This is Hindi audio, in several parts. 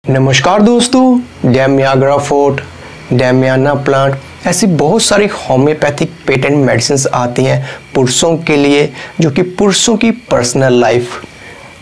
नमस्कार दोस्तों, डैमियाग्रा फोर्ट, डैमियाना प्लांट ऐसी बहुत सारी होम्योपैथिक पेटेंट मेडिसिन आती हैं पुरुषों के लिए, जो कि पुरुषों की पर्सनल लाइफ,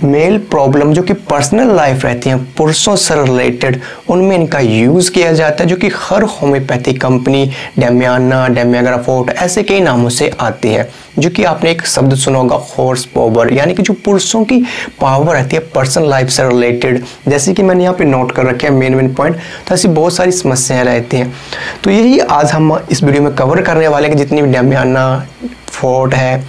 मेल प्रॉब्लम जो कि पर्सनल लाइफ रहती हैं पुरुषों से रिलेटेड, उनमें इनका यूज़ किया जाता है, जो कि हर होम्योपैथिक कंपनी डैमियाना, डैमियाग्रा फोर्ट ऐसे कई नामों से आती है। जो कि आपने एक शब्द सुना होगा हॉर्स पावर, यानी कि जो पुरुषों की पावर रहती है पर्सनल लाइफ से रिलेटेड। जैसे कि मैंने यहाँ पे नोट कर रखे हैं मेन पॉइंट, तो ऐसी बहुत सारी समस्याएं रहती हैं। तो यही आज हम इस वीडियो में कवर करने वाले हैं कि जितनी भी डैमियाना फोर्ट है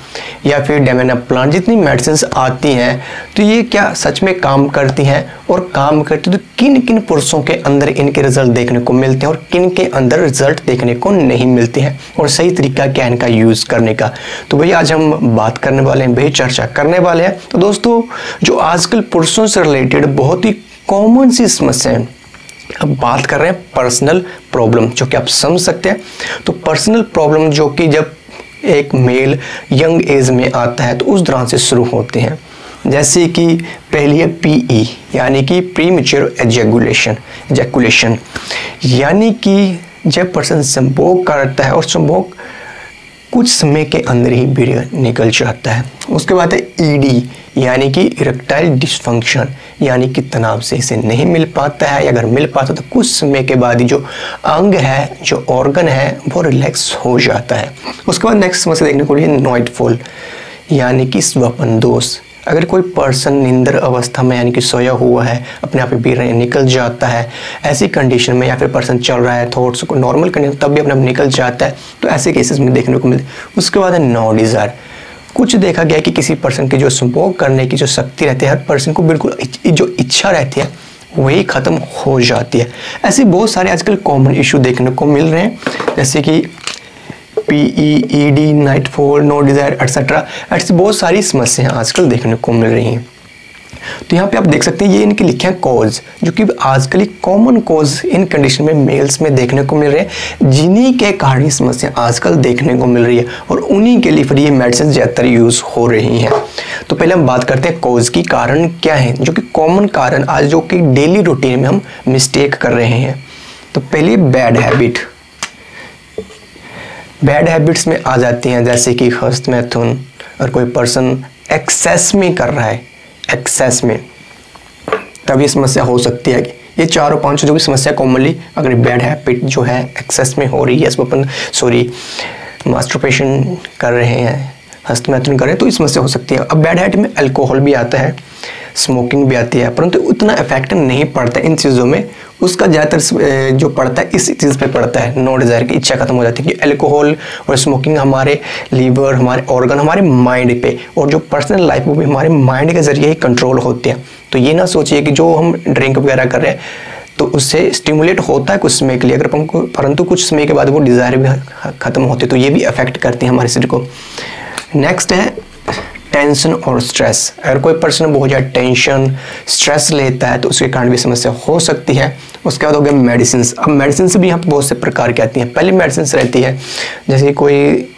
या फिर डैमियाना प्लांट जितनी मेडिसिन आती हैं, तो ये क्या सच में काम करती हैं, और काम करती तो किन किन पुरुषों के अंदर इनके रिजल्ट देखने को मिलते हैं और किन के अंदर रिजल्ट देखने को नहीं मिलते हैं, और सही तरीका क्या है इनका यूज़ करने का। तो भैया आज हम बात करने वाले हैं, वही चर्चा करने वाले हैं। तो दोस्तों, जो आजकल पुरुषों से रिलेटेड बहुत ही कॉमन सी समस्याएं, अब बात कर रहे हैं पर्सनल प्रॉब्लम, जो कि आप समझ सकते हैं। तो पर्सनल प्रॉब्लम जो कि जब एक मेल यंग एज में आता है तो उस दौरान से शुरू होते हैं। जैसे कि पहली है पीई, यानी कि प्रीमेच्योर एजैकुलेशन, यानी कि जब पर्सन संभोग करता है और संभोग कुछ समय के अंदर ही वीर्य निकल जाता है। उसके बाद है ईडी, यानी कि इरेक्टाइल डिसफंक्शन, यानी कि तनाव से इसे नहीं मिल पाता है, या अगर मिल पाता तो कुछ समय के बाद ही जो अंग है, जो ऑर्गन है, वो रिलैक्स हो जाता है। उसके बाद नेक्स्ट समस्या देखने को मिली नाइटफॉल, यानी कि स्वप्न दोष। अगर कोई पर्सन निंद्र अवस्था में, यानी कि सोया हुआ है, अपने आप वीर्य निकल जाता है ऐसी कंडीशन में, या फिर पर्सन चल रहा है थॉट्स को नॉर्मल कंडीशन तब भी अपने आप निकल जाता है, तो ऐसे केसेस में देखने को मिलते हैं। उसके बाद है नो डिजायर। कुछ देखा गया कि किसी पर्सन की जो संभोग करने की जो शक्ति रहती है, हर पर्सन को बिल्कुल जो इच्छा रहती है वही खत्म हो जाती है। ऐसे बहुत सारे आजकल कॉमन इशू देखने को मिल रहे हैं, जैसे कि PED, nightfall, no desire etcetera. ऐसी बहुत सारी समस्याएं आजकल देखने को मिल रही हैं। तो यहाँ पे आप देख सकते हैं ये इनके लिखे हैं कॉज, जो कि आजकल एक कॉमन कॉज इन कंडीशन में मेल्स में देखने को मिल रहे हैं, जिन्हीं के कारण ये समस्या आजकल देखने को मिल रही है, और उन्हीं के लिए फिर ये मेडिसिन ज़्यादातर यूज़ हो रही हैं। तो पहले हम बात करते हैं कॉज की, कारण क्या है, जो कि कॉमन कारण आज जो कि डेली रूटीन में हम मिस्टेक कर रहे हैं। तो पहले बैड हैबिट, बैड हैबिट्स में आ जाती हैं, जैसे कि हस्तमैथुन। और कोई पर्सन एक्सेस में कर रहा है, एक्सेस में, तब ये समस्या हो सकती है। ये चारों पांच जो भी समस्या कॉमनली अगर बैड हैबिट जो है एक्सेस में हो रही है, मास्टरबेशन कर रहे हैं, हस्तमैथुन कर रहे हैं, तो ये समस्या हो सकती है। अब बैड हैबिट में अल्कोहल भी आता है, स्मोकिंग भी आती है, परंतु उतना इफेक्ट नहीं पड़ता इन चीज़ों में। उसका ज़्यादातर जो पड़ता है इस चीज़ पे पड़ता है, नो डिज़ायर की इच्छा खत्म हो जाती है, कि अल्कोहल और स्मोकिंग हमारे लीवर, हमारे ऑर्गन, हमारे माइंड पे, और जो पर्सनल लाइफ वो भी हमारे माइंड के जरिए ही कंट्रोल होते हैं। तो ये ना सोचिए कि जो हम ड्रिंक वगैरह कर रहे हैं तो उससे स्टिमुलेट होता है कुछ समय के लिए, अगर परंतु कुछ समय के बाद वो डिज़ायर भी खत्म होती है, तो ये भी अफेक्ट करती है हमारे शरीर को। नेक्स्ट है टेंशन और स्ट्रेस। अगर कोई पर्सन बहुत ज़्यादा टेंशन, स्ट्रेस लेता है तो उसके कारण भी समस्या हो सकती है। उसके बाद हो गया मेडिसिन। अब मेडिसिन भी यहाँ पर बहुत से प्रकार की आती हैं। पहले मेडिसिन रहती है, जैसे कोई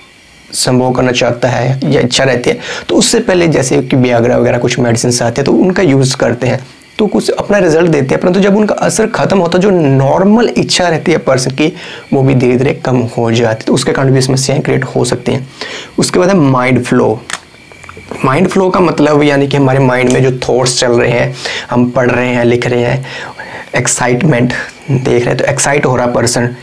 संभोग करना चाहता है या इच्छा रहती है, तो उससे पहले जैसे कि वियाग्रा वगैरह कुछ मेडिसिन आते हैं, तो उनका यूज़ करते हैं, तो कुछ अपना रिजल्ट देते हैं, परंतु जब उनका असर खत्म होता है, जो नॉर्मल इच्छा रहती है पर्सन की, वो भी धीरे धीरे कम हो जाती है, तो उसके कारण भी समस्याएं क्रिएट हो सकती हैं। उसके बाद है माइंड फ्लो। माइंड फ्लो का मतलब यानी कि हमारे माइंड में जो थॉट्स चल रहे हैं, हम पढ़ रहे हैं, लिख रहे हैं, एक्साइटमेंट देख रहे हैं, तो एक्साइट हो रहा पर्सन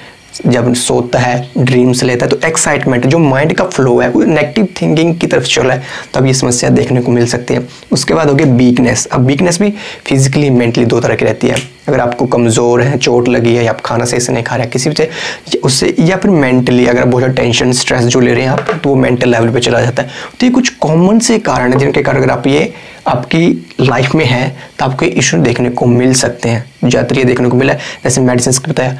जब सोता है, ड्रीम्स लेता है, तो एक्साइटमेंट जो माइंड का फ्लो है वो नेगेटिव थिंकिंग की तरफ चल रहा है, तब ये समस्या देखने को मिल सकती है। उसके बाद हो गया वीकनेस। अब वीकनेस भी फिजिकली मेंटली दो तरह की रहती है। अगर आपको कमज़ोर है, चोट लगी है, या आप खाना सही से नहीं खा रहे हैं किसी भी से उससे, या फिर मेंटली अगर बहुत ज़्यादा टेंशन स्ट्रेस जो ले रहे हैं आप, तो वो मेंटल लेवल पे चला जाता है। तो ये कुछ कॉमन से कारण है जिनके कारण अगर आप ये आपकी लाइफ में है तो आपको इशू देखने को मिल सकते हैं। ज़्यादातर ये देखने को मिला है, जैसे मेडिसिन का बताया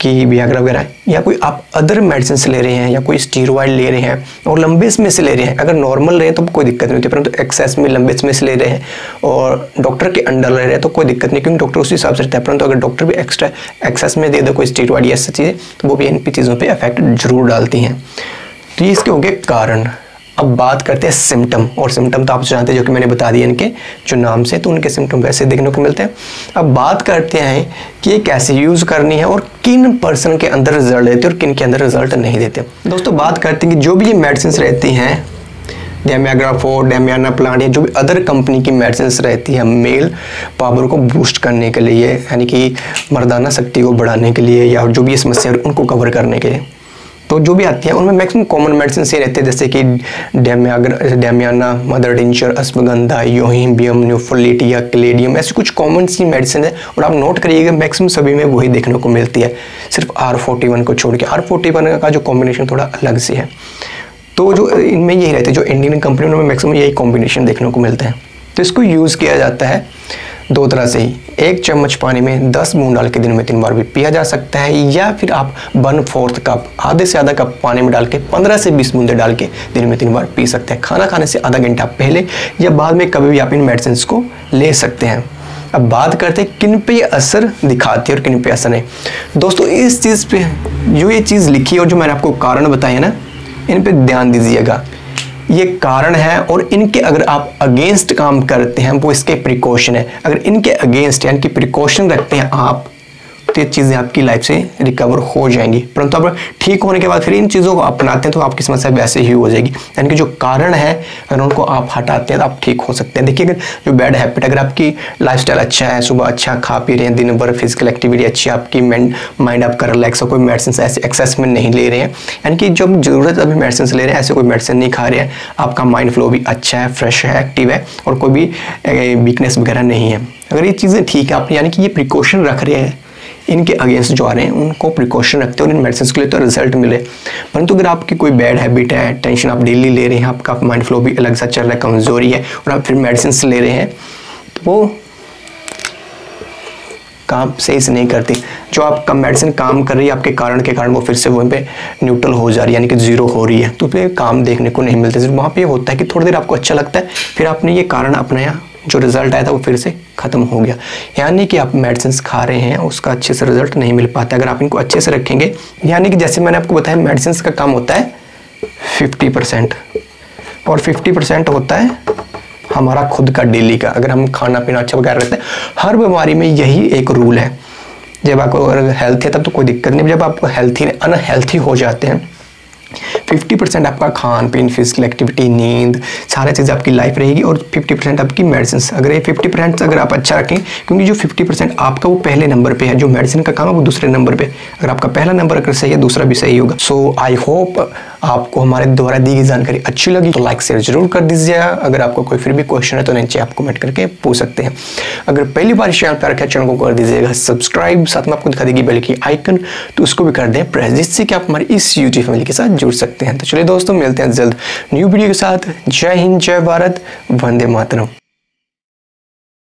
कि वियाग्रा वगैरह, या कोई आप अदर मेडिसिन से ले रहे हैं, या कोई स्टीरॉयड ले रहे हैं और लंबे समय से ले रहे हैं। अगर नॉर्मल रहे हैं तो कोई दिक्कत नहीं होती, परंतु एक्सेस में लंबे समय से ले रहे हैं और डॉक्टर के अंडर ले रहे हैं तो कोई दिक्कत नहीं, क्योंकि डॉक्टर उसी हिसाब से रहता है। परंतु अगर डॉक्टर भी एक्स्ट्रा एक्सेस में दे दो कोई स्टीरॉयड या ऐसी चीज़ें, तो वो भी इन चीज़ों पर इफेक्ट जरूर डालती हैं। तो ये इसके हो गए कारण। अब बात करते हैं सिम्टम, और सिम्टम तो आप जानते हैं जो कि मैंने बता दिया इनके जो नाम से, तो उनके सिम्टम वैसे देखने को मिलते हैं। अब बात करते हैं कि ये कैसे यूज़ करनी है और किन पर्सन के अंदर रिजल्ट देते हैं और किन के अंदर रिजल्ट नहीं देते। दोस्तों बात करते हैं कि जो भी ये मेडिसिन रहती हैं, डेमियाग्राफो, डेमियाना प्लांट या जो भी अदर कंपनी की मेडिसिन रहती है मेल पावर को बूस्ट करने के लिए, यानी कि मर्दाना शक्ति को बढ़ाने के लिए या जो भी समस्या है उनको कवर करने के लिए, तो जो भी आती है उनमें मैक्सिमम कॉमन मेडिसिन ये रहते हैं, जैसे कि डेमियाना, मदर टिंचर, अश्वगंधा, योहिम्बियम, न्यूफोलिटिया, क्लेडियम, ऐसी कुछ कॉमन सी मेडिसिन है। और आप नोट करिएगा मैक्सिमम सभी में वही देखने को मिलती है, सिर्फ R41 को छोड़ के। R41 का जो कॉम्बिनेशन थोड़ा अलग से है, तो जो इनमें यही रहते हैं, जो इंडियन कंपनियों में मैक्सिमम यही कॉम्बिनेशन देखने को मिलते हैं। तो इसको यूज़ किया जाता है दो तरह से ही, 1 चम्मच पानी में 10 बूंद डाल के दिन में 3 बार भी पिया जा सकता है, या फिर आप 1/4 कप, आधे से आधा कप पानी में डाल के 15 से 20 बूंदे डाल के दिन में 3 बार पी सकते हैं। खाना खाने से आधा घंटा पहले या बाद में कभी भी आप इन मेडिसिन को ले सकते हैं। अब बात करते हैं किन पे ये असर दिखाती है और किन पे असर नहीं। दोस्तों इस चीज़ पे जो ये चीज़ लिखी है और जो मैंने आपको कारण बताया ना, इन पे ध्यान दीजिएगा। ये कारण है और इनके अगर आप अगेंस्ट काम करते हैं वो इसके प्रिकॉशन है। अगर इनके अगेंस्ट यानी कि प्रिकॉशन रखते हैं आप, तो ये चीज़ें आपकी लाइफ से रिकवर हो जाएंगी। परंतु अब ठीक होने के बाद फिर इन चीज़ों को अपनाते हैं तो आपकी समस्या वैसे ही हो जाएगी। यानी कि जो कारण है अगर उनको आप हटाते हैं तो आप ठीक हो सकते हैं। देखिए अगर जो बैड हैबिट, अगर आपकी लाइफस्टाइल अच्छा है, सुबह अच्छा खा पी रहे हैं, दिन भर फिजिकल एक्टिविटी अच्छी है, आपकी माइंड आपका रिलैक्स हो, कोई मेडिसिन ऐसे एक्सेस में नहीं ले रहे हैं, यानी कि जब जरूरत अभी मेडिसिन ले रहे हैं, ऐसे कोई मेडिसिन नहीं खा रहे हैं, आपका माइंड फ्लो भी अच्छा है, फ्रेश है, एक्टिव है और कोई भी वीकनेस वगैरह नहीं है, अगर ये चीज़ें ठीक है, आप यानी कि ये प्रिकॉशन रख रहे हैं, इनके अगेंस्ट जो आ रहे हैं उनको प्रिकॉशन रखते हैं और इन मेडिसिन के लिए तो रिजल्ट मिले। परंतु अगर आपकी कोई बैड हैबिट है, टेंशन आप डेली ले रहे हैं, आपका माइंड फ्लो भी अलग सा चल रहा है, कमज़ोरी है और आप फिर मेडिसिन ले रहे हैं, तो वो काम सही से नहीं करती। जो आपका मेडिसिन काम कर रही है आपके कारण के कारण वो फिर से वहीं पे न्यूट्रल हो जा रही है, यानी कि जीरो हो रही है, तो फिर काम देखने को नहीं मिलता। वहाँ पे होता है कि थोड़ी देर आपको अच्छा लगता है, फिर आपने ये कारण अपनाया, जो रिजल्ट आया था वो फिर से ख़त्म हो गया। यानी कि आप मेडिसिन खा रहे हैं उसका अच्छे से रिजल्ट नहीं मिल पाता। अगर आप इनको अच्छे से रखेंगे, यानी कि जैसे मैंने आपको बताया मेडिसिन का काम होता है 50% और 50% होता है हमारा खुद का डेली का। अगर हम खाना पीना अच्छा वगैरह रहते हैं, हर बीमारी में यही एक रूल है। जब आपको अगर हेल्थ है तब तो कोई दिक्कत नहीं, जब आप अनहेल्थी हो जाते हैं 50% आपका खान पीन, फिजिकल एक्टिविटी, नींद, सारी चीज़ आपकी लाइफ रहेगी और 50% आपकी मेडिसिन। अगर ये 50% अगर आप अच्छा रखें, क्योंकि जो 50% आपका वो पहले नंबर पे है, जो मेडिसिन का काम है वो दूसरे नंबर पे। अगर आपका पहला नंबर अगर सही है दूसरा भी सही होगा। सो आई होप आपको हमारे द्वारा दी गई जानकारी अच्छी लगी तो लाइक शेयर जरूर कर दीजिएगा। अगर आपको कोई फिर भी क्वेश्चन है तो नीचे आप कमेंट करके पूछ सकते हैं। अगर पहली बार चैनल पर रखा चैनल को कर दीजिएगा सब्सक्राइब, साथ में आपको दिखा देगी बेल की आइकन, तो उसको भी कर दें प्रेस, जिससे कि आप हमारी इस यूट्यूब फैमिली के साथ जुड़ सकते हैं। तो चलिए दोस्तों मिलते हैं जल्द न्यू वीडियो के साथ। जय हिंद, जय भारत, वंदे मातरम।